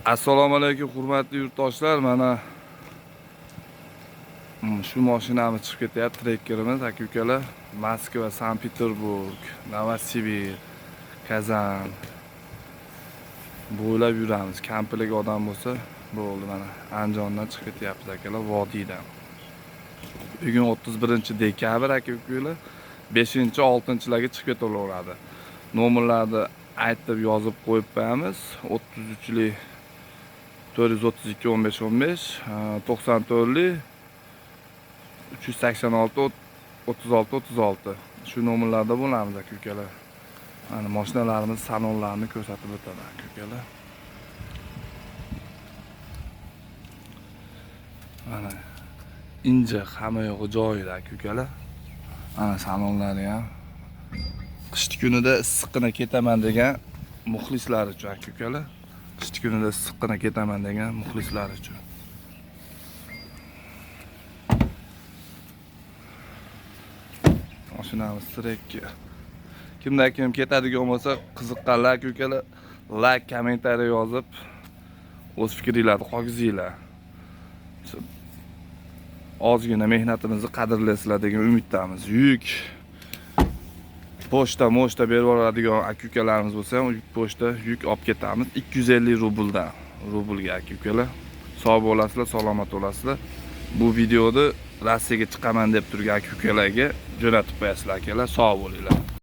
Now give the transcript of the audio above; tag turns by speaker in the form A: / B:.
A: Assalomu alaykum hurmatli yurtdoshlar. Mana shu mashinamiz chiqib ketyapti, trekkerimiz aka-ukalar. Moskva, Sankt-Peterburg, Novosibir, Kazan bo'ylab yuramiz. Kampilik odam bo'lsa bo'ldi, mana Andijondan chiqib ketyapmiz akalar, vodiydan. Bugun 31-dekabr aka-ukalar, 5-6-larga chiqib ketaveradi. Nomerlarni aytib yozib qo'yib qo'yamiz. 33lik 432 15 15, 94lik 386 36 36. Shu nomerlarda bo'lamiz aka-ukalar. Mana mashinalarimiz salonlarini ko'rsatib o'taman aka-ukalar. Mana inja hamma yo'g'i joyida aka-ukalar. Mana salonlari ham. Qish kunida issiqqina ketaman degan muxlislar uchun aka-ukalar. Qish kunida issiqqina ketaman degan muxlislar uchun. Mashinamiz trekka. Kimda-kim ketadigan bo'lsa, qiziqqanlar aka-ukalar, like, kommentariy yozib, o'z fikringizni qolgizinglar. Ozgina mehnatimizni qadrlaysizlar degan umiddamiz. Yuk pochta berib yuboradigan aka-ukalarimiz bo'lsa ham, pochta yuk olib ketamiz 250 rubldan. Rublga aka-ukalar. Sog' bo'lasizlar, salomat bo'lasizlar. Bu videoni Rossiyaga chiqaman deb turgan aka-ukalarga jo'natib qo'yasizlar akalar. Sog' bo'linglar.